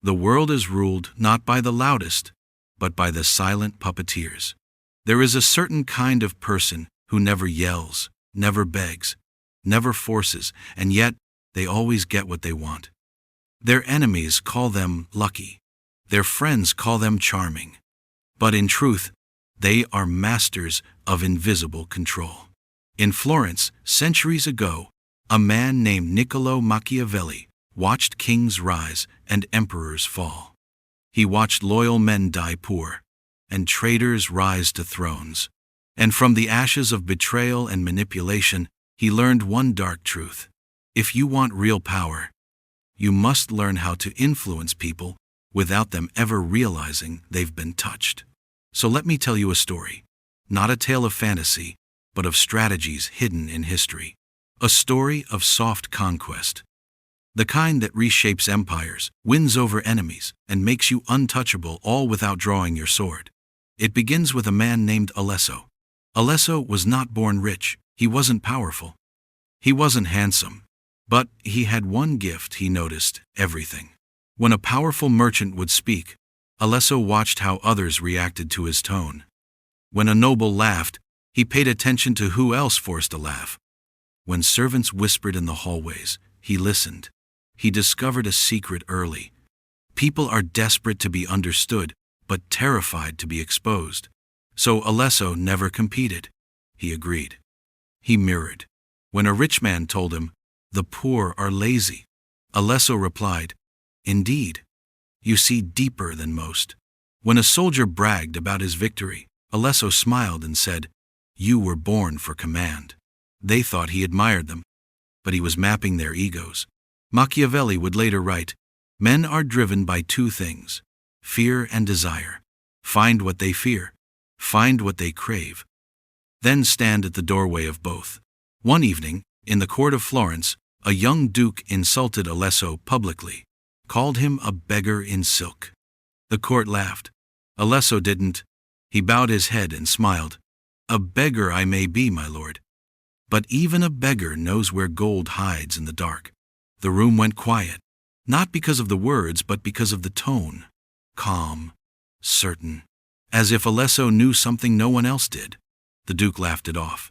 The world is ruled not by the loudest, but by the silent puppeteers. There is a certain kind of person who never yells, never begs, never forces, and yet they always get what they want. Their enemies call them lucky. Their friends call them charming. But in truth, they are masters of invisible control. In Florence, centuries ago, a man named Niccolo Machiavelli watched kings rise and emperors fall. He watched loyal men die poor, and traitors rise to thrones. And from the ashes of betrayal and manipulation, he learned one dark truth. If you want real power, you must learn how to influence people without them ever realizing they've been touched. So let me tell you a story, not a tale of fantasy, but of strategies hidden in history. A story of soft conquest. The kind that reshapes empires, wins over enemies, and makes you untouchable, all without drawing your sword. It begins with a man named Alesso. Alesso was not born rich, he wasn't powerful. He wasn't handsome. But he had one gift: he noticed everything. When a powerful merchant would speak, Alesso watched how others reacted to his tone. When a noble laughed, he paid attention to who else forced a laugh. When servants whispered in the hallways, he listened. He discovered a secret early. People are desperate to be understood, but terrified to be exposed. So Alesso never competed. He agreed. He mirrored. When a rich man told him, "The poor are lazy," Alesso replied, "Indeed, you see deeper than most." When a soldier bragged about his victory, Alesso smiled and said, "You were born for command." They thought he admired them, but he was mapping their egos. Machiavelli would later write, "Men are driven by two things, fear and desire. Find what they fear, find what they crave. Then stand at the doorway of both." One evening, in the court of Florence, a young duke insulted Alesso publicly, called him a beggar in silk. The court laughed. Alesso didn't. He bowed his head and smiled. "A beggar I may be, my lord, but even a beggar knows where gold hides in the dark." The room went quiet, not because of the words, but because of the tone. Calm, certain, as if Alesso knew something no one else did. The duke laughed it off.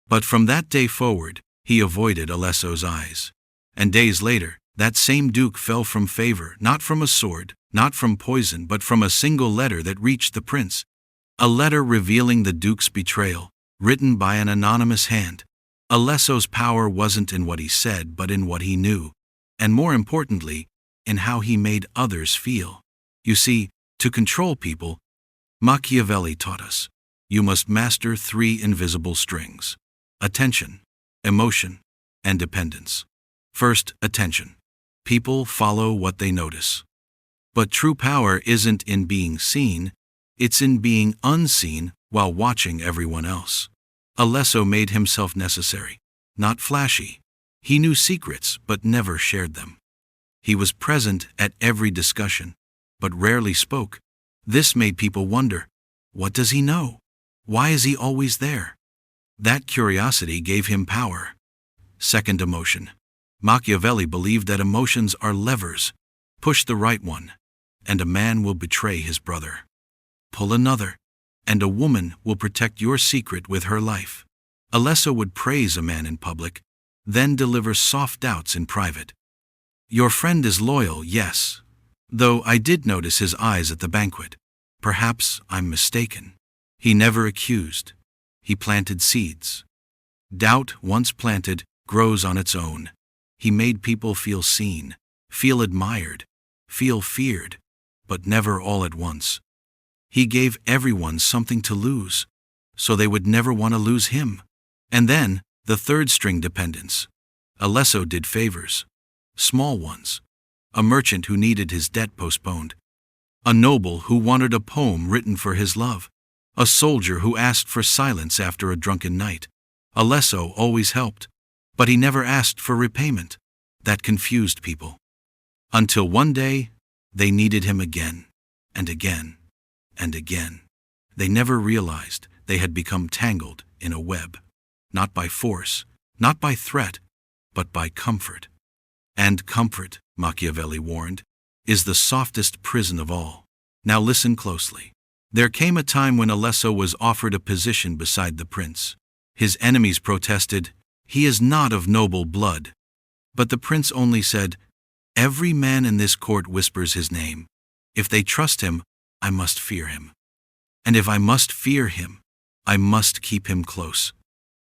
But from that day forward, he avoided Alesso's eyes. And days later, that same duke fell from favor, not from a sword, not from poison, but from a single letter that reached the prince. A letter revealing the duke's betrayal, written by an anonymous hand. Alesso's power wasn't in what he said, but in what he knew. And more importantly, in how he made others feel. You see, to control people, Machiavelli taught us, you must master three invisible strings: attention, emotion, and dependence. First, attention. People follow what they notice. But true power isn't in being seen, it's in being unseen while watching everyone else. Alesso made himself necessary, not flashy. He knew secrets but never shared them. He was present at every discussion, but rarely spoke. This made people wonder, what does he know? Why is he always there? That curiosity gave him power. Second, emotion. Machiavelli believed that emotions are levers. Push the right one, and a man will betray his brother. Pull another, and a woman will protect your secret with her life. Alesso would praise a man in public, then deliver soft doubts in private. Your friend is loyal, yes, though I did notice his eyes at the banquet. Perhaps I'm mistaken. He never accused. He planted seeds. Doubt, once planted, grows on its own. He made people feel seen, feel admired, feel feared, but never all at once. He gave everyone something to lose, so they would never want to lose him. And then, the third string, dependence. Alesso did favors. Small ones. A merchant who needed his debt postponed. A noble who wanted a poem written for his love. A soldier who asked for silence after a drunken night. Alesso always helped, but he never asked for repayment. That confused people. Until one day, they needed him again, and again, and again. They never realized they had become tangled in a web. Not by force, not by threat, but by comfort. And comfort, Machiavelli warned, is the softest prison of all. Now listen closely. There came a time when Alesso was offered a position beside the prince. His enemies protested, "He is not of noble blood." But the prince only said, "Every man in this court whispers his name. If they trust him, I must fear him. And if I must fear him, I must keep him close."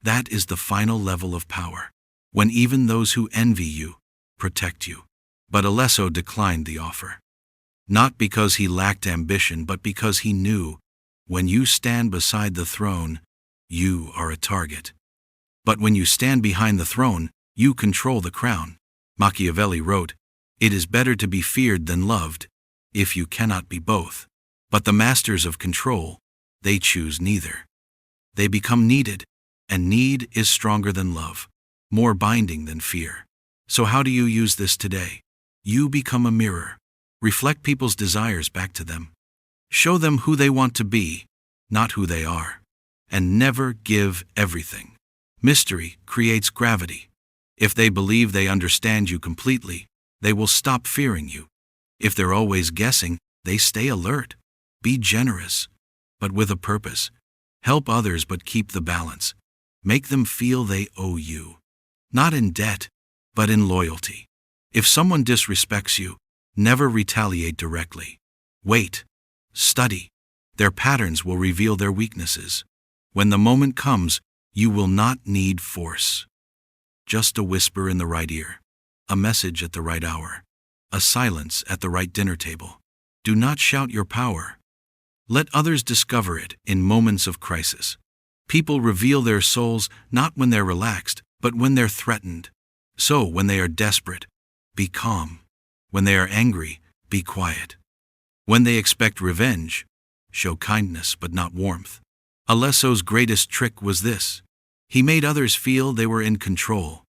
That is the final level of power, when even those who envy you protect you. But Alesso declined the offer. Not because he lacked ambition, but because he knew, when you stand beside the throne, you are a target. But when you stand behind the throne, you control the crown. Machiavelli wrote, "It is better to be feared than loved, if you cannot be both." But the masters of control, they choose neither. They become needed, and need is stronger than love, more binding than fear. So how do you use this today? You become a mirror. Reflect people's desires back to them. Show them who they want to be, not who they are. And never give everything. Mystery creates gravity. If they believe they understand you completely, they will stop fearing you. If they're always guessing, they stay alert. Be generous, but with a purpose. Help others, but keep the balance. Make them feel they owe you. Not in debt, but in loyalty. If someone disrespects you, never retaliate directly. Wait. Study. Their patterns will reveal their weaknesses. When the moment comes, you will not need force. Just a whisper in the right ear. A message at the right hour. A silence at the right dinner table. Do not shout your power. Let others discover it in moments of crisis. People reveal their souls not when they're relaxed, but when they're threatened. So, when they are desperate, be calm. When they are angry, be quiet. When they expect revenge, show kindness but not warmth. Alesso's greatest trick was this. He made others feel they were in control,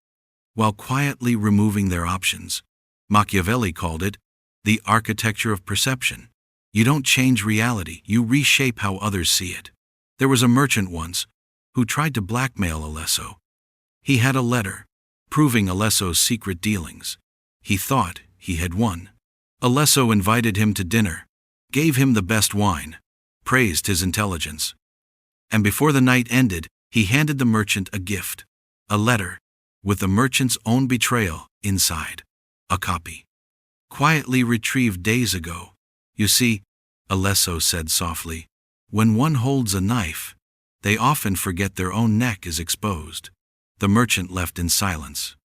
while quietly removing their options. Machiavelli called it the architecture of perception. You don't change reality, you reshape how others see it. There was a merchant once who tried to blackmail Alesso. He had a letter proving Alesso's secret dealings. He thought he had won. Alesso invited him to dinner, gave him the best wine, praised his intelligence. And before the night ended, he handed the merchant a gift, a letter, with the merchant's own betrayal inside, a copy, quietly retrieved days ago. You see, Alesso said softly, when one holds a knife, they often forget their own neck is exposed. The merchant left in silence.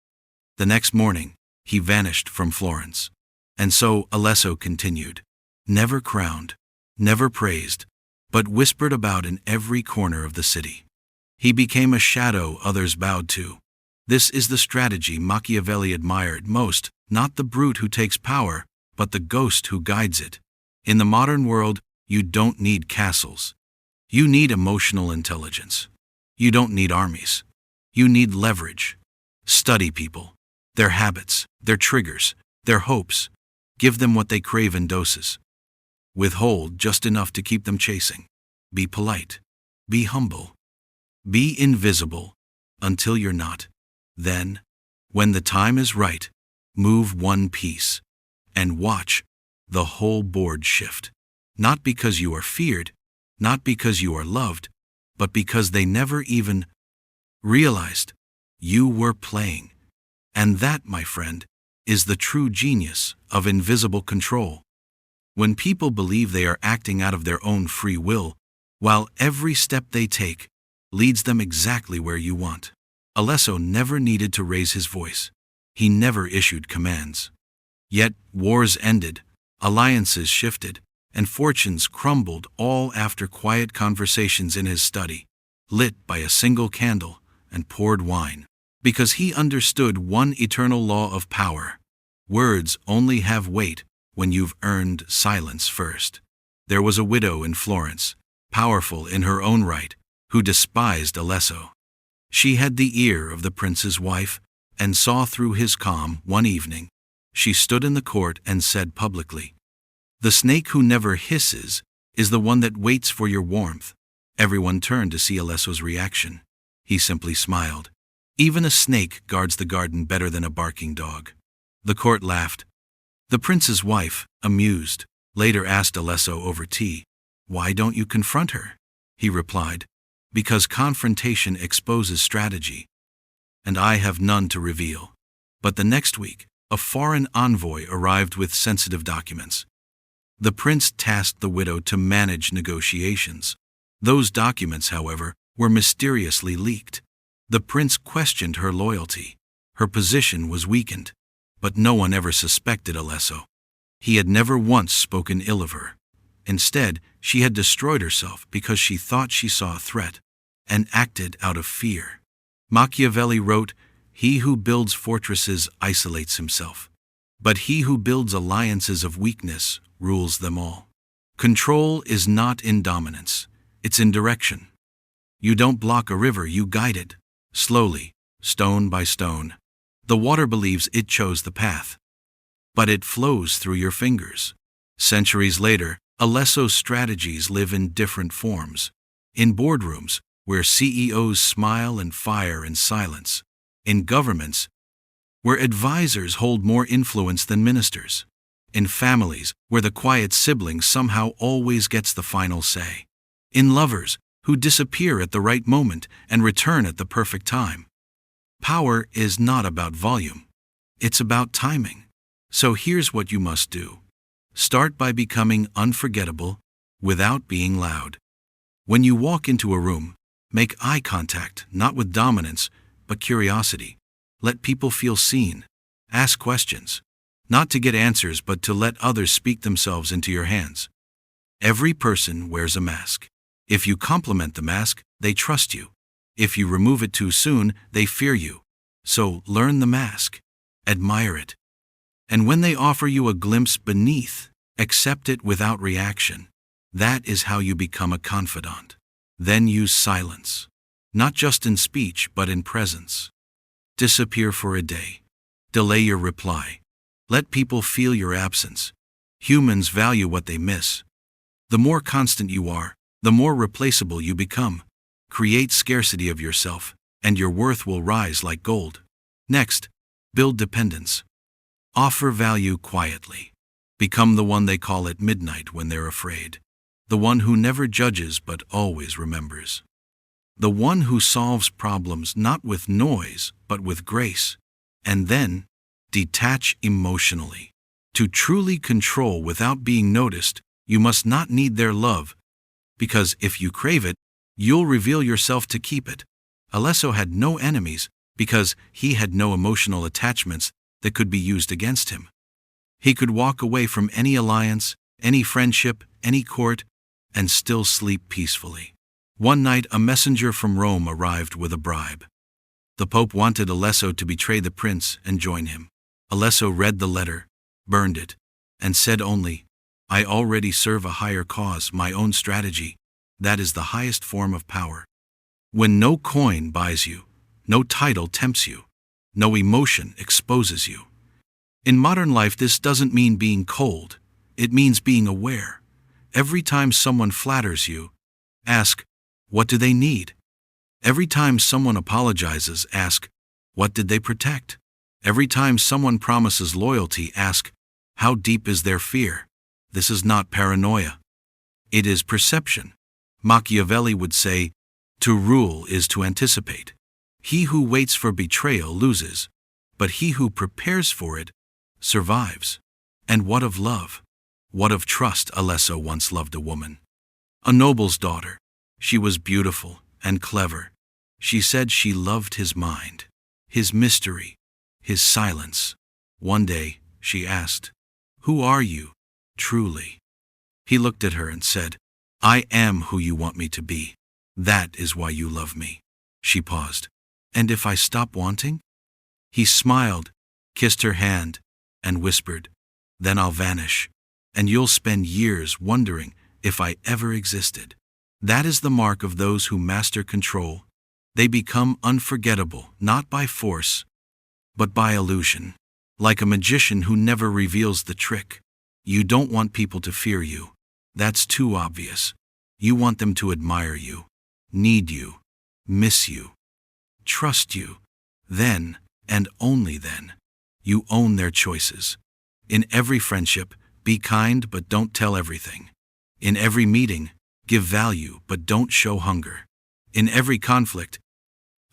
The next morning, he vanished from Florence. And so Alesso continued, never crowned, never praised, but whispered about in every corner of the city. He became a shadow others bowed to. This is the strategy Machiavelli admired most, not the brute who takes power, but the ghost who guides it. In the modern world, you don't need castles. You need emotional intelligence. You don't need armies. You need leverage. Study people, their habits, their triggers, their hopes. Give them what they crave in doses. Withhold just enough to keep them chasing. Be polite. Be humble. Be invisible until you're not. Then, when the time is right, move one piece and watch the whole board shift. Not because you are feared, not because you are loved, but because they never even realized you were playing. And that, my friend, is the true genius of invisible control. When people believe they are acting out of their own free will, while every step they take leads them exactly where you want. Alesso never needed to raise his voice. He never issued commands. Yet wars ended, alliances shifted, and fortunes crumbled, all after quiet conversations in his study, lit by a single candle and poured wine. Because he understood one eternal law of power. Words only have weight when you've earned silence first. There was a widow in Florence, powerful in her own right, who despised Alesso. She had the ear of the prince's wife and saw through his calm. One evening, she stood in the court and said publicly, "The snake who never hisses is the one that waits for your warmth." Everyone turned to see Alesso's reaction. He simply smiled. Even a snake guards the garden better than a barking dog. The court laughed. The prince's wife, amused, later asked Alesso over tea, "Why don't you confront her?" He replied, "Because confrontation exposes strategy, and I have none to reveal." But the next week, a foreign envoy arrived with sensitive documents. The prince tasked the widow to manage negotiations. Those documents, however, were mysteriously leaked. The prince questioned her loyalty. Her position was weakened, but no one ever suspected Alesso. He had never once spoken ill of her. Instead, she had destroyed herself because she thought she saw a threat, and acted out of fear. Machiavelli wrote, "He who builds fortresses isolates himself, but he who builds alliances of weakness rules them all." Control is not in dominance, it's in direction. You don't block a river, you guide it, slowly, stone by stone. The water believes it chose the path, but it flows through your fingers. Centuries later, Alesso's strategies live in different forms. In boardrooms, where CEOs smile and fire in silence. In governments, where advisors hold more influence than ministers. In families, where the quiet sibling somehow always gets the final say. In lovers, who disappear at the right moment and return at the perfect time. Power is not about volume. It's about timing. So here's what you must do. Start by becoming unforgettable without being loud. When you walk into a room, make eye contact, not with dominance, but curiosity. Let people feel seen. Ask questions, not to get answers but to let others speak themselves into your hands. Every person wears a mask. If you compliment the mask, they trust you. If you remove it too soon, they fear you. So learn the mask. Admire it. And when they offer you a glimpse beneath, accept it without reaction. That is how you become a confidant. Then use silence. Not just in speech, but in presence. Disappear for a day. Delay your reply. Let people feel your absence. Humans value what they miss. The more constant you are, the more replaceable you become. Create scarcity of yourself, and your worth will rise like gold. Next, build dependence. Offer value quietly. Become the one they call at midnight when they're afraid. The one who never judges but always remembers. The one who solves problems not with noise but with grace. And then, detach emotionally. To truly control without being noticed, you must not need their love, because if you crave it, you'll reveal yourself to keep it. Alesso had no enemies because he had no emotional attachments that could be used against him. He could walk away from any alliance, any friendship, any court, and still sleep peacefully. One night, a messenger from Rome arrived with a bribe. The Pope wanted Alesso to betray the prince and join him. Alesso read the letter, burned it, and said only, "I already serve a higher cause, my own strategy. That is the highest form of power. When no coin buys you, no title tempts you, no emotion exposes you." In modern life, this doesn't mean being cold. It means being aware. Every time someone flatters you, ask, what do they need? Every time someone apologizes, ask, what did they protect? Every time someone promises loyalty, ask, how deep is their fear? This is not paranoia. It is perception. Machiavelli would say, to rule is to anticipate. He who waits for betrayal loses, but he who prepares for it survives. And what of love? What of trust? Alesso once loved a woman, a noble's daughter. She was beautiful and clever. She said she loved his mind, his mystery, his silence. One day, she asked, "Who are you, truly?" He looked at her and said, "I am who you want me to be. That is why you love me." She paused. "And if I stop wanting?" He smiled, kissed her hand, and whispered, "Then I'll vanish, and you'll spend years wondering if I ever existed." That is the mark of those who master control. They become unforgettable, not by force, but by illusion. Like a magician who never reveals the trick. You don't want people to fear you. That's too obvious. You want them to admire you, need you, miss you, trust you. Then, and only then, you own their choices. In every friendship, be kind but don't tell everything. In every meeting, give value but don't show hunger. In every conflict,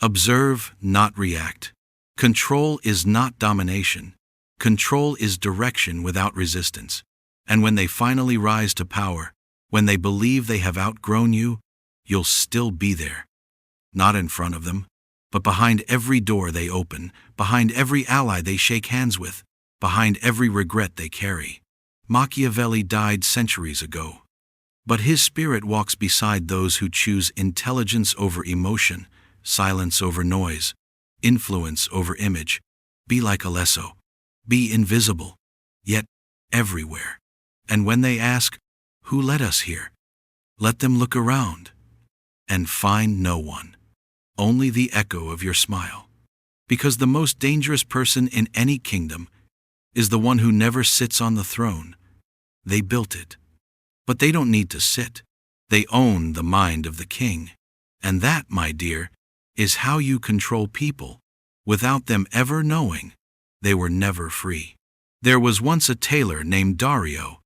observe, not react. Control is not domination. Control is direction without resistance. And when they finally rise to power, when they believe they have outgrown you, you'll still be there. Not in front of them, but behind every door they open, behind every ally they shake hands with, behind every regret they carry. Machiavelli died centuries ago. But his spirit walks beside those who choose intelligence over emotion, silence over noise, influence over image. Be like Alesso. Be invisible, yet everywhere. And when they ask, "Who led us here?" let them look around and find no one. Only the echo of your smile. Because the most dangerous person in any kingdom is the one who never sits on the throne. They built it. But they don't need to sit. They own the mind of the king. And that, my dear, is how you control people, without them ever knowing they were never free. There was once a tailor named Dario,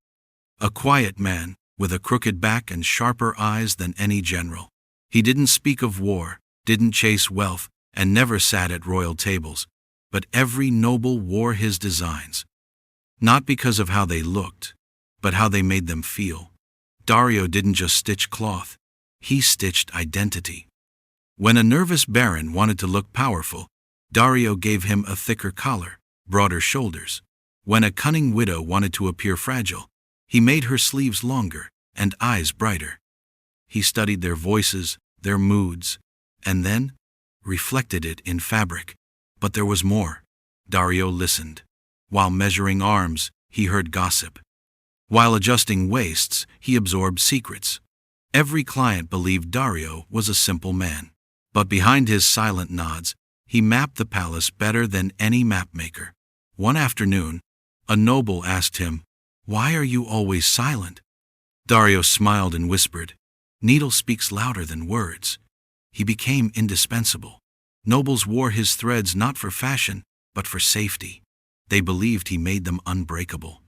a quiet man with a crooked back and sharper eyes than any general. He didn't speak of war, didn't chase wealth, and never sat at royal tables, but every noble wore his designs. Not because of how they looked, but how they made them feel. Dario didn't just stitch cloth, he stitched identity. When a nervous baron wanted to look powerful, Dario gave him a thicker collar, broader shoulders. When a cunning widow wanted to appear fragile, he made her sleeves longer and eyes brighter. He studied their voices, their moods, and then reflected it in fabric. But there was more. Dario listened. While measuring arms, he heard gossip. While adjusting waists, he absorbed secrets. Every client believed Dario was a simple man. But behind his silent nods, he mapped the palace better than any mapmaker. One afternoon, a noble asked him, "Why are you always silent?" Dario smiled and whispered, "Needle speaks louder than words." He became indispensable. Nobles wore his threads not for fashion, but for safety. They believed he made them unbreakable.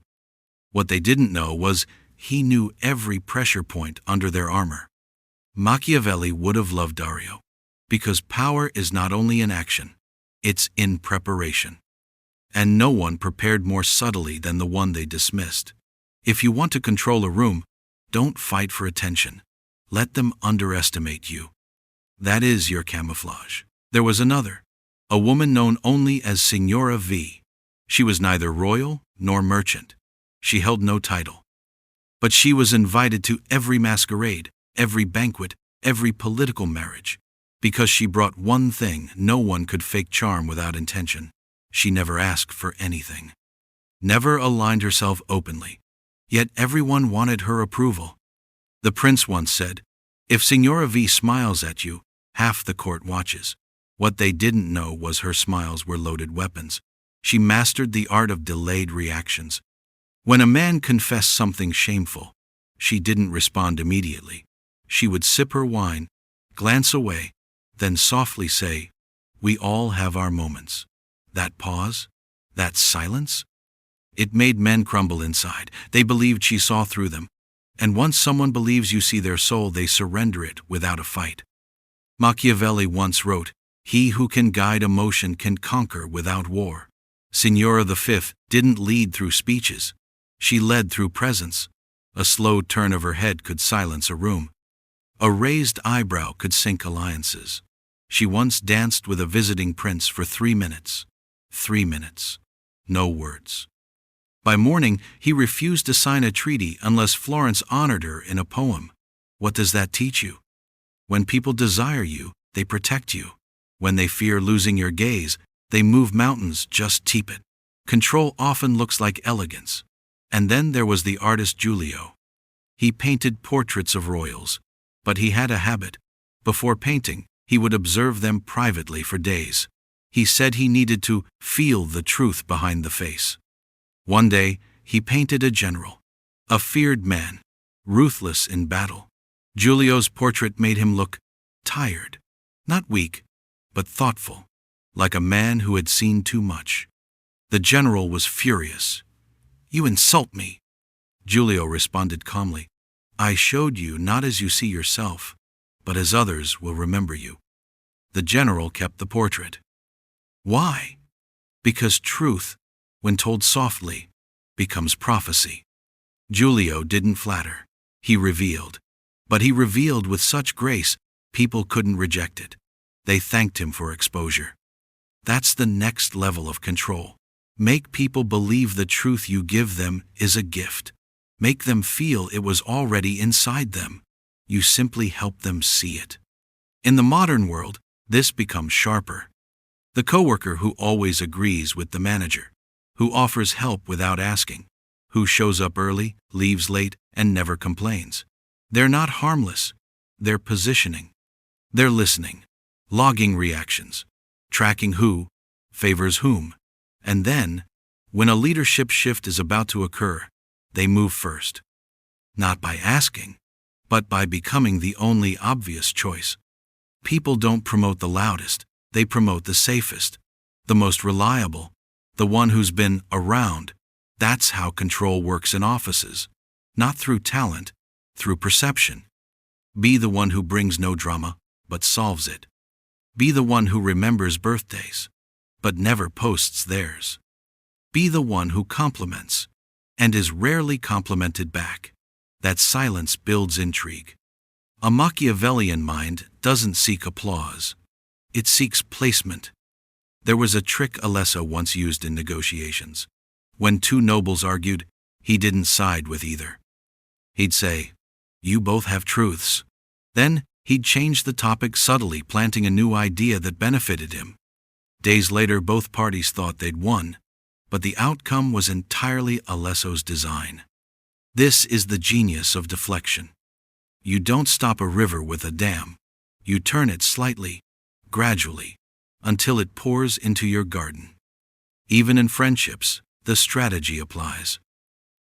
What they didn't know was he knew every pressure point under their armor. Machiavelli would have loved Dario, because power is not only in action, it's in preparation. And no one prepared more subtly than the one they dismissed. If you want to control a room, don't fight for attention. Let them underestimate you. That is your camouflage. There was another, a woman known only as Signora V. She was neither royal nor merchant. She held no title. But she was invited to every masquerade, every banquet, every political marriage. Because she brought one thing no one could fake charm without intention. She never asked for anything. Never aligned herself openly. Yet everyone wanted her approval. The prince once said, "If Signora V smiles at you, half the court watches." What they didn't know was her smiles were loaded weapons. She mastered the art of delayed reactions. When a man confessed something shameful, she didn't respond immediately. She would sip her wine, glance away, then softly say, "We all have our moments." That pause, that silence, it made men crumble inside. They believed she saw through them. And once someone believes you see their soul, they surrender it without a fight. Machiavelli once wrote, "He who can guide emotion can conquer without war." Signora V didn't lead through speeches. She led through presence. A slow turn of her head could silence a room. A raised eyebrow could sink alliances. She once danced with a visiting prince for 3 minutes. 3 minutes. No words. By morning, he refused to sign a treaty unless Florence honored her in a poem. What does that teach you? When people desire you, they protect you. When they fear losing your gaze, they move mountains, just keep it. Control often looks like elegance. And then there was the artist Giulio. He painted portraits of royals, but he had a habit. Before painting, he would observe them privately for days. He said he needed to feel the truth behind the face. One day, he painted a general, a feared man, ruthless in battle. Giulio's portrait made him look tired, not weak, but thoughtful, like a man who had seen too much. The general was furious. You insult me. Giulio responded calmly. I showed you not as you see yourself, but as others will remember you. The general kept the portrait. Why? Because truth, when told softly, becomes prophecy. Giulio didn't flatter. He revealed. But he revealed with such grace, people couldn't reject it. They thanked him for exposure. That's the next level of control. Make people believe the truth you give them is a gift. Make them feel it was already inside them. You simply help them see it. In the modern world, this becomes sharper. The coworker who always agrees with the manager, who offers help without asking, who shows up early, leaves late, and never complains. They're not harmless. They're positioning. They're listening, logging reactions, tracking who favors whom. And then, when a leadership shift is about to occur, they move first. Not by asking, but by becoming the only obvious choice. People don't promote the loudest, they promote the safest, the most reliable, the one who's been around. That's how control works in offices. Not through talent, through perception. Be the one who brings no drama, but solves it. Be the one who remembers birthdays, but never posts theirs. Be the one who compliments, and is rarely complimented back. That silence builds intrigue. A Machiavellian mind doesn't seek applause. It seeks placement. There was a trick Alesso once used in negotiations. When two nobles argued, he didn't side with either. He'd say, "You both have truths." Then, he'd change the topic subtly, planting a new idea that benefited him. Days later, both parties thought they'd won, but the outcome was entirely Alesso's design. This is the genius of deflection. You don't stop a river with a dam. You turn it slightly, gradually, until it pours into your garden. Even in friendships, the strategy applies.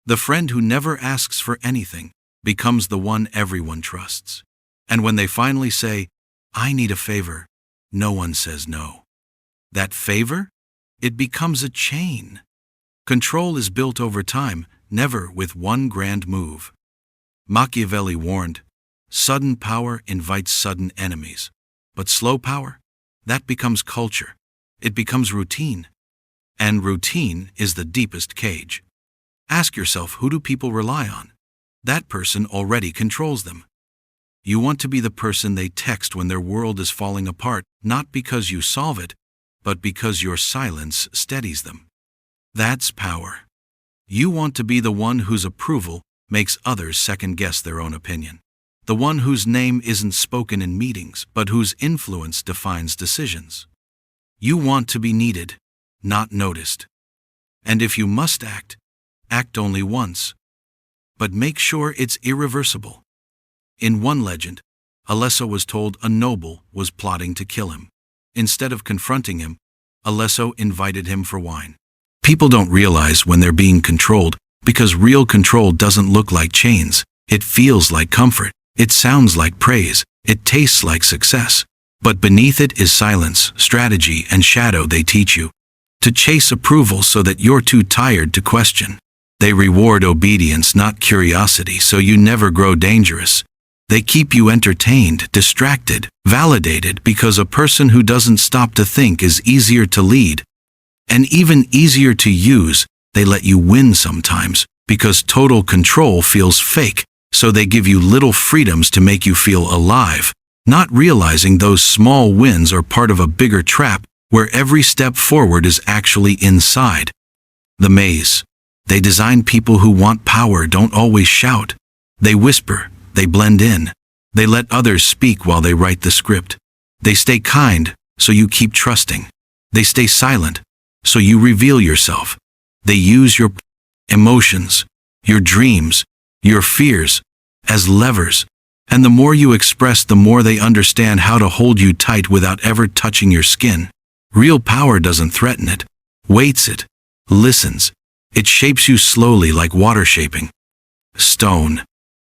The friend who never asks for anything becomes the one everyone trusts. And when they finally say, "I need a favor," no one says no. That favor? It becomes a chain. Control is built over time, never with one grand move. Machiavelli warned, sudden power invites sudden enemies. But slow power? That becomes culture. It becomes routine. And routine is the deepest cage. Ask yourself, who do people rely on? That person already controls them. You want to be the person they text when their world is falling apart, not because you solve it, but because your silence steadies them. That's power. You want to be the one whose approval makes others second-guess their own opinion. The one whose name isn't spoken in meetings, but whose influence defines decisions. You want to be needed, not noticed. And if you must act, act only once. But make sure it's irreversible. In one legend, Alesso was told a noble was plotting to kill him. Instead of confronting him, Alesso invited him for wine. People don't realize when they're being controlled, because real control doesn't look like chains. It feels like comfort. It sounds like praise. It tastes like success. But beneath it is silence, strategy, and shadow they teach you. To chase approval so that you're too tired to question. They reward obedience, not curiosity, so you never grow dangerous. They keep you entertained, distracted, validated, because a person who doesn't stop to think is easier to lead. And even easier to use. They let you win sometimes, because total control feels fake, so they give you little freedoms to make you feel alive, not realizing those small wins are part of a bigger trap, where every step forward is actually inside. The maze. They design people who want power don't always shout. They whisper. They blend in. They let others speak while they write the script. They stay kind, so you keep trusting. They stay silent, so you reveal yourself. They use your emotions, your dreams, your fears, as levers. And the more you express, the more they understand how to hold you tight without ever touching your skin. Real power doesn't threaten it, waits it, listens. It shapes you slowly like water shaping stone.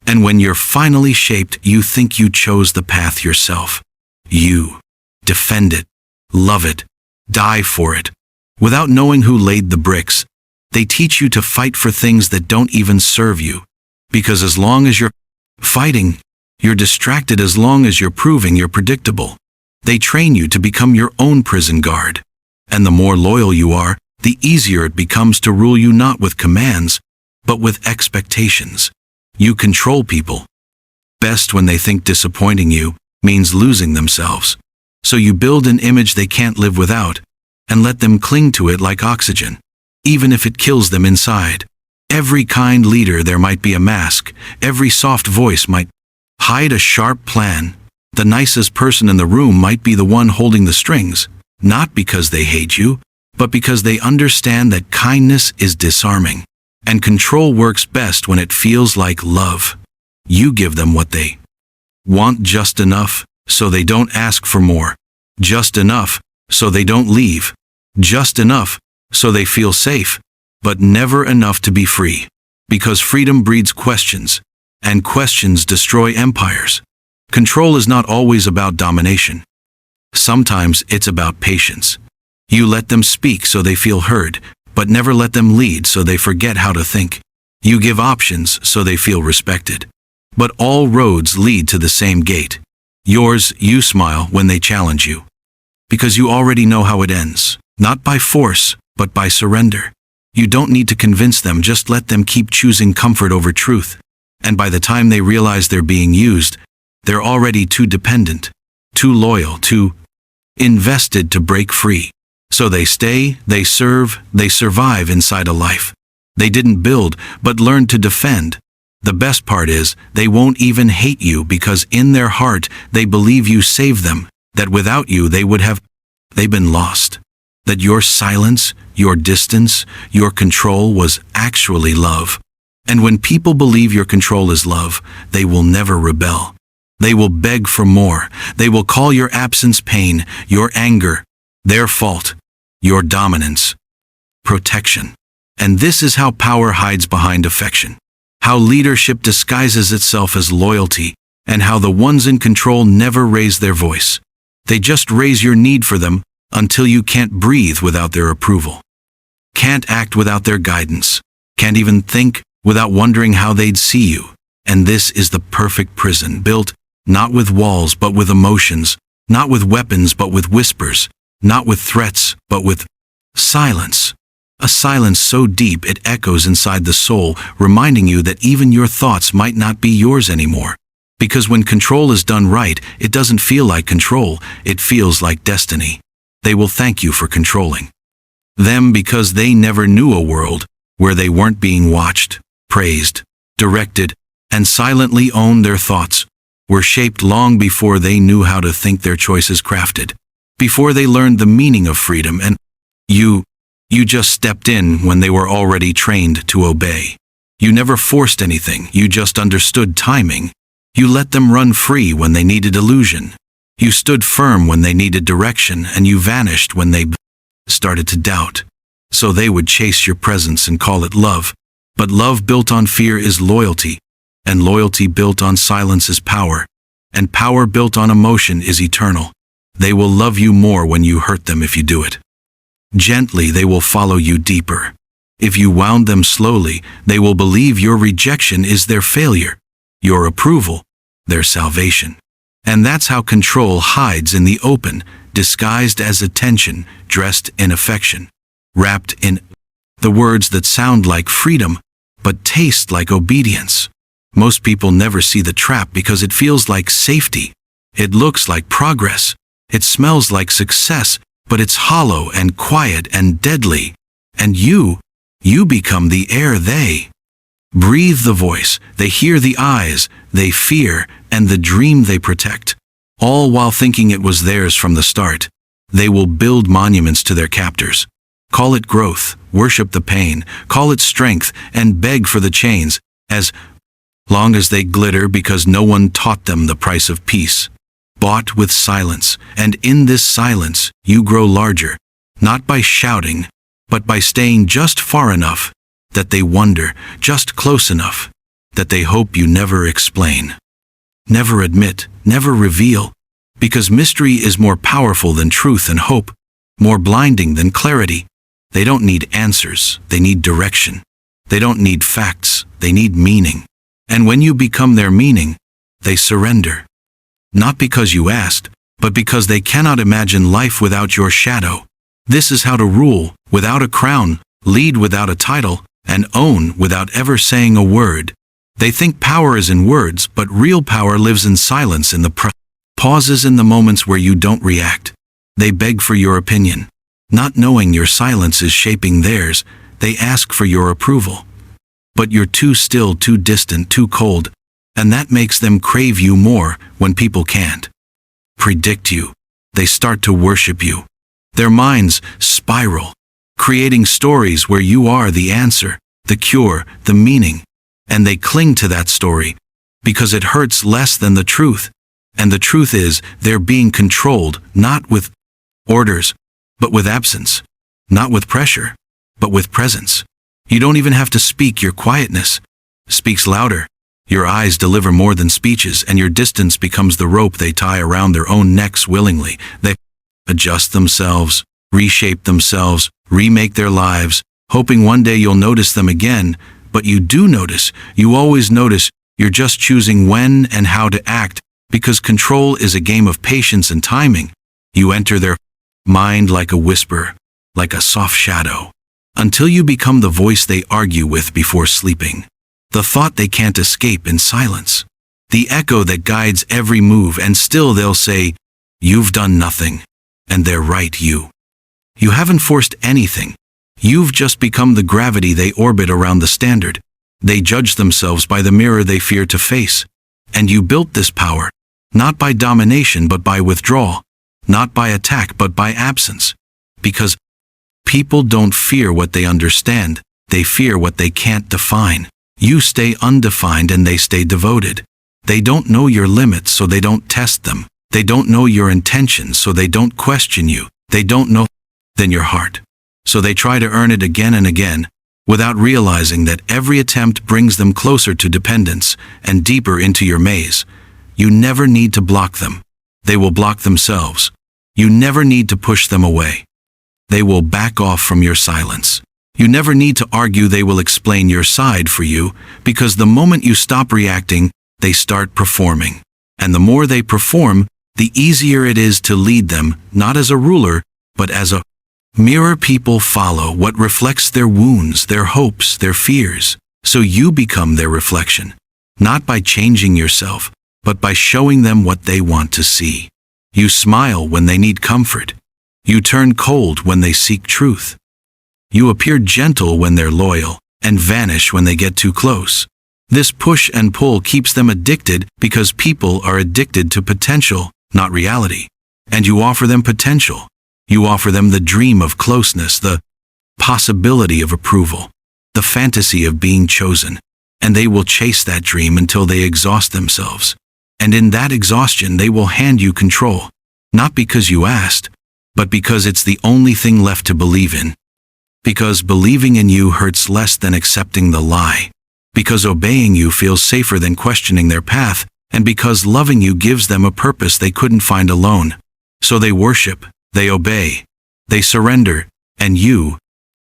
And when you're finally shaped, you think you chose the path yourself. You defend it, love it, die for it, without knowing who laid the bricks. They teach you to fight for things that don't even serve you. Because as long as you're fighting, you're distracted. As long as you're proving you're predictable. They train you to become your own prison guard. And the more loyal you are, the easier it becomes to rule you not with commands, but with expectations. You control people best when they think disappointing you means losing themselves. So you build an image they can't live without, and let them cling to it like oxygen, even if it kills them inside. Every kind leader there might be a mask, every soft voice might hide a sharp plan. The nicest person in the room might be the one holding the strings, not because they hate you, but because they understand that kindness is disarming. And control works best when it feels like love. You give them what they want, just enough, so they don't ask for more. Just enough, so they don't leave. Just enough, so they feel safe. But never enough to be free. Because freedom breeds questions, and questions destroy empires. Control is not always about domination. Sometimes it's about patience. You let them speak so they feel heard, but never let them lead so they forget how to think. You give options so they feel respected. But all roads lead to the same gate. Yours. You smile when they challenge you. Because you already know how it ends. Not by force, but by surrender. You don't need to convince them, just let them keep choosing comfort over truth. And by the time they realize they're being used, they're already too dependent, too loyal, too invested to break free. So they stay, they serve, they survive inside a life they didn't build, but learned to defend. The best part is, they won't even hate you because in their heart they believe you saved them, that without you they've been lost. That your silence, your distance, your control was actually love. And when people believe your control is love, they will never rebel. They will beg for more. They will call your absence pain, your anger, their fault, your dominance, protection. And this is how power hides behind affection. How leadership disguises itself as loyalty, and how the ones in control never raise their voice. They just raise your need for them until you can't breathe without their approval. Can't act without their guidance. Can't even think without wondering how they'd see you. And this is the perfect prison, built not with walls but with emotions, not with weapons but with whispers, not with threats but with silence. A silence so deep it echoes inside the soul, reminding you that even your thoughts might not be yours anymore. Because when control is done right, it doesn't feel like control, it feels like destiny. They will thank you for controlling them because they never knew a world where they weren't being watched, praised, directed, and silently owned. Their thoughts were shaped long before they knew how to think, their choices crafted, before they learned the meaning of freedom, and you just stepped in when they were already trained to obey. You never forced anything, you just understood timing. You let them run free when they needed illusion. You stood firm when they needed direction, and you vanished when they started to doubt. So they would chase your presence and call it love. But love built on fear is loyalty, and loyalty built on silence is power, and power built on emotion is eternal. They will love you more when you hurt them. If you do it gently, they will follow you deeper. If you wound them slowly, they will believe your rejection is their failure, your approval, their salvation. And that's how control hides in the open, disguised as attention, dressed in affection, wrapped in the words that sound like freedom, but taste like obedience. Most people never see the trap because it feels like safety. It looks like progress. It smells like success, but it's hollow and quiet and deadly. And you become the air they breathe, the voice they hear, the eyes they fear, and the dream they protect. All while thinking it was theirs from the start. They will build monuments to their captors. Call it growth, worship the pain, call it strength, and beg for the chains, as long as they glitter, because no one taught them the price of peace. Bought with silence, and in this silence you grow larger, not by shouting, but by staying just far enough that they wonder, just close enough that they hope you never explain, never admit, never reveal, because mystery is more powerful than truth, and hope more blinding than clarity. They don't need answers, they need direction. They don't need facts, they need meaning. And when you become their meaning, they surrender. Not because you asked, but because they cannot imagine life without your shadow. This is how to rule without a crown, lead without a title, and own without ever saying a word. They think power is in words, but real power lives in silence, in the pauses, in the moments where you don't react. They beg for your opinion. Not knowing your silence is shaping theirs, they ask for your approval. But you're too still, too distant, too cold, and that makes them crave you more when people can't predict you. They start to worship you. Their minds spiral, creating stories where you are the answer, the cure, the meaning. And they cling to that story because it hurts less than the truth. And the truth is, they're being controlled, not with orders, but with absence. Not with pressure, but with presence. You don't even have to speak. Your quietness speaks louder. Your eyes deliver more than speeches, and your distance becomes the rope they tie around their own necks willingly. They adjust themselves, reshape themselves, remake their lives, hoping one day you'll notice them again. But you do notice. You always notice. You're just choosing when and how to act, because control is a game of patience and timing. You enter their mind like a whisper, like a soft shadow, until you become the voice they argue with before sleeping, the thought they can't escape in silence, the echo that guides every move. And still they'll say, "You've done nothing." And they're right. You haven't forced anything. You've just become the gravity they orbit around, the standard. They judge themselves by the mirror they fear to face. And you built this power, not by domination but by withdrawal, not by attack but by absence. Because people don't fear what they understand, they fear what they can't define. You stay undefined and they stay devoted. They don't know your limits, so they don't test them. They don't know your intentions, so they don't question you. They don't know then your heart, so they try to earn it again and again, without realizing that every attempt brings them closer to dependence and deeper into your maze. You never need to block them. They will block themselves. You never need to push them away. They will back off from your silence. You never need to argue. They will explain your side for you, because the moment you stop reacting, they start performing. And the more they perform, the easier it is to lead them, not as a ruler, but as a mirror. People follow what reflects their wounds, their hopes, their fears. So you become their reflection, not by changing yourself, but by showing them what they want to see. You smile when they need comfort. You turn cold when they seek truth. You appear gentle when they're loyal, and vanish when they get too close. This push and pull keeps them addicted, because people are addicted to potential, not reality. And you offer them potential. You offer them the dream of closeness, the possibility of approval, the fantasy of being chosen. And they will chase that dream until they exhaust themselves. And in that exhaustion they will hand you control, not because you asked, but because it's the only thing left to believe in. Because believing in you hurts less than accepting the lie. Because obeying you feels safer than questioning their path, and because loving you gives them a purpose they couldn't find alone. So they worship, they obey, they surrender, and you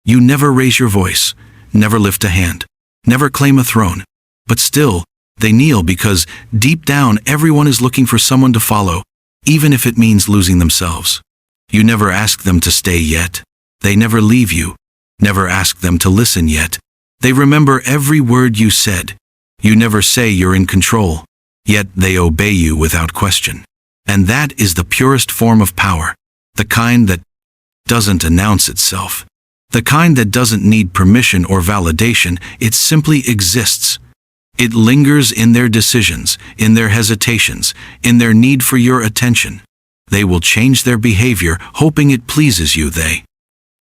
never raise your voice, never lift a hand, never claim a throne. But still, they kneel, because deep down everyone is looking for someone to follow, even if it means losing themselves. You never ask them to stay yet. They never leave you. Never ask them to listen yet. They remember every word you said. You never say you're in control, yet they obey you without question. And that is the purest form of power, the kind that doesn't announce itself, the kind that doesn't need permission or validation. It simply exists. It lingers in their decisions, in their hesitations, in their need for your attention. They will change their behavior, hoping it pleases you. They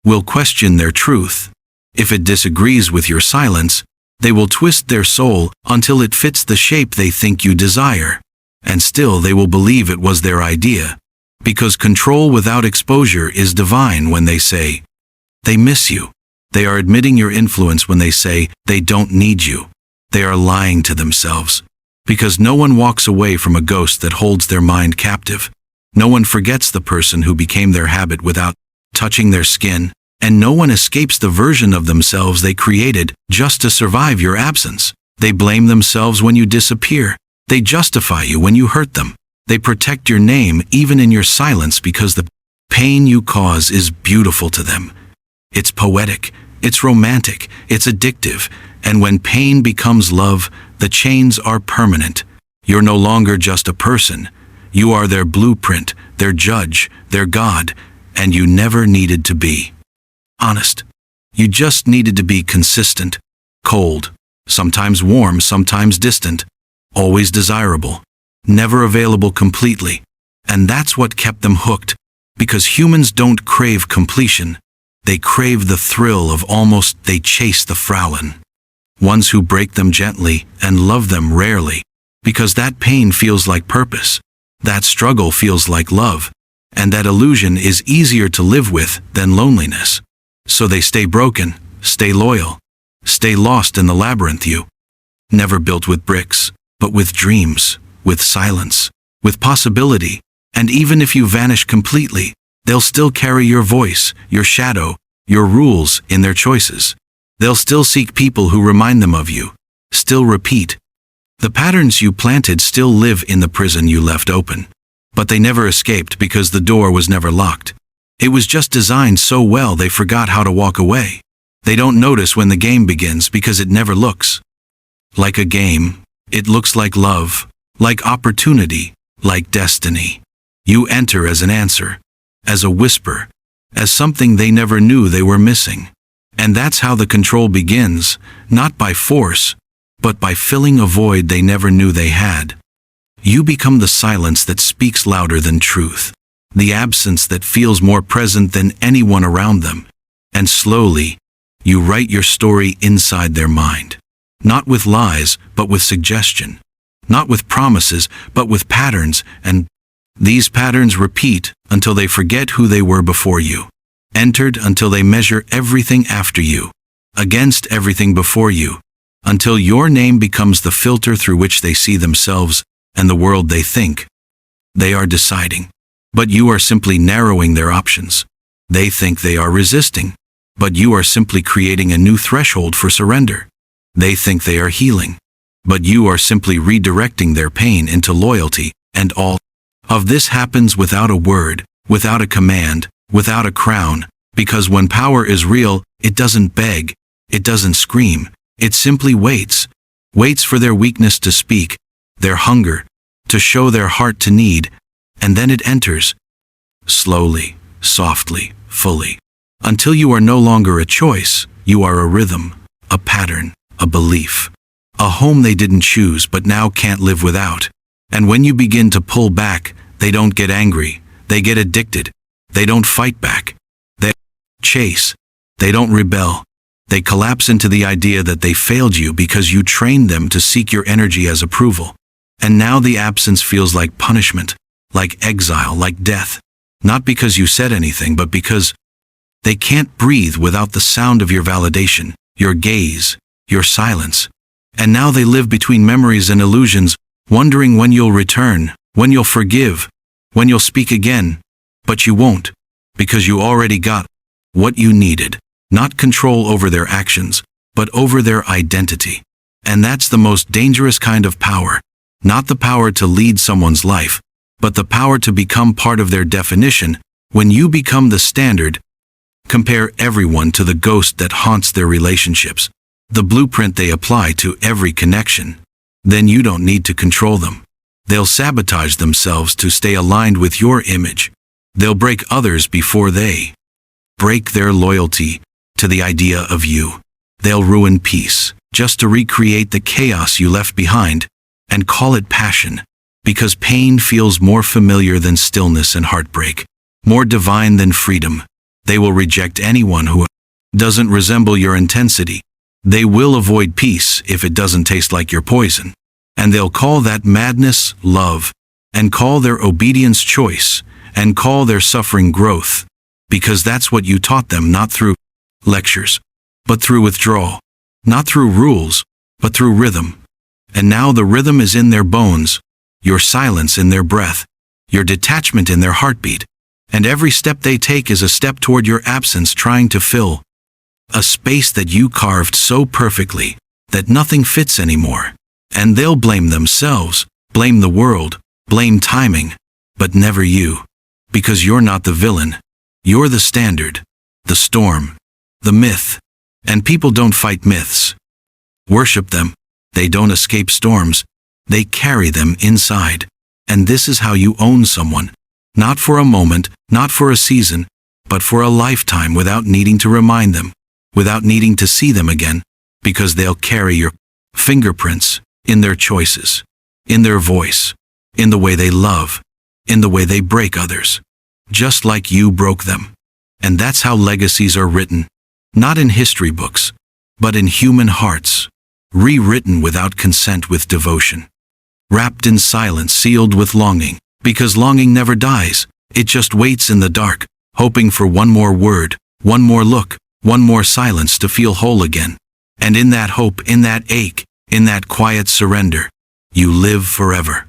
will question their truth. If it disagrees with your silence, they will twist their soul until it fits the shape they think you desire. And still they will believe it was their idea. Because control without exposure is divine. When they say they miss you, they are admitting your influence. When they say they don't need you, they are lying to themselves. Because no one walks away from a ghost that holds their mind captive. No one forgets the person who became their habit without touching their skin. And no one escapes the version of themselves they created just to survive your absence. They blame themselves when you disappear. They justify you when you hurt them. They protect your name even in your silence because the pain you cause is beautiful to them. It's poetic, it's romantic, it's addictive, and when pain becomes love, the chains are permanent. You're no longer just a person. You are their blueprint, their judge, their God, and you never needed to be honest. You just needed to be consistent, cold, sometimes warm, sometimes distant, always desirable, never available completely. And that's what kept them hooked, because humans don't crave completion. They crave the thrill of almost. They chase the Frauen, ones who break them gently and love them rarely, because that pain feels like purpose, that struggle feels like love, and that illusion is easier to live with than loneliness. So they stay broken, stay loyal, stay lost in the labyrinth you never built with bricks, but with dreams, with silence, with possibility. And even if you vanish completely, they'll still carry your voice, your shadow, your rules in their choices. They'll still seek people who remind them of you, still repeat. The patterns you planted still live in the prison you left open. But they never escaped because the door was never locked. It was just designed so well they forgot how to walk away. They don't notice when the game begins because it never looks like a game. It looks like love, like opportunity, like destiny. You enter as an answer, as a whisper, as something they never knew they were missing. And that's how the control begins, not by force, but by filling a void they never knew they had. You become the silence that speaks louder than truth, the absence that feels more present than anyone around them. And slowly, you write your story inside their mind. Not with lies, but with suggestion. Not with promises, but with patterns, and these patterns repeat until they forget who they were before you. Entered until they measure everything after you, against everything before you, until your name becomes the filter through which they see themselves and the world they think they are deciding. But you are simply narrowing their options. They think they are resisting, but you are simply creating a new threshold for surrender. They think they are healing, but you are simply redirecting their pain into loyalty, and all of this happens without a word, without a command, without a crown, because when power is real, it doesn't beg, it doesn't scream, it simply waits for their weakness to speak, their hunger to show, their heart to need, and then it enters, slowly, softly, fully, until you are no longer a choice, you are a rhythm, a pattern, a belief, a home they didn't choose but now can't live without. And when you begin to pull back, they don't get angry, they get addicted. They don't fight back. They chase. They don't rebel. They collapse into the idea that they failed you because you trained them to seek your energy as approval. And now the absence feels like punishment, like exile, like death. Not because you said anything, but because they can't breathe without the sound of your validation, your gaze, your silence. And now they live between memories and illusions, wondering when you'll return, when you'll forgive, when you'll speak again. But you won't, because you already got what you needed. Not control over their actions, but over their identity. And that's the most dangerous kind of power. Not the power to lead someone's life, but the power to become part of their definition. When you become the standard, compare everyone to the ghost that haunts their relationships, the blueprint they apply to every connection. Then you don't need to control them. They'll sabotage themselves to stay aligned with your image. They'll break others before they break their loyalty to the idea of you. They'll ruin peace just to recreate the chaos you left behind and call it passion, because pain feels more familiar than stillness and heartbreak, more divine than freedom. They will reject anyone who doesn't resemble your intensity. They will avoid peace if it doesn't taste like your poison. And they'll call that madness love, and call their obedience choice, and call their suffering growth, because that's what you taught them, not through lectures, but through withdrawal, not through rules, but through rhythm. And now the rhythm is in their bones, your silence in their breath, your detachment in their heartbeat. And every step they take is a step toward your absence, trying to fill a space that you carved so perfectly that nothing fits anymore. And they'll blame themselves, blame the world, blame timing, but never you. Because you're not the villain. You're the standard, the storm, the myth. And people don't fight myths. Worship them. They don't escape storms. They carry them inside. And this is how you own someone. Not for a moment, not for a season, but for a lifetime, without needing to remind them, without needing to see them again, because they'll carry your fingerprints in their choices, in their voice, in the way they love, in the way they break others, just like you broke them. And that's how legacies are written, not in history books, but in human hearts, rewritten without consent, with devotion, wrapped in silence, sealed with longing, because longing never dies. It just waits in the dark, hoping for one more word, one more look, one more silence to feel whole again. And in that hope, in that ache, in that quiet surrender, you live forever.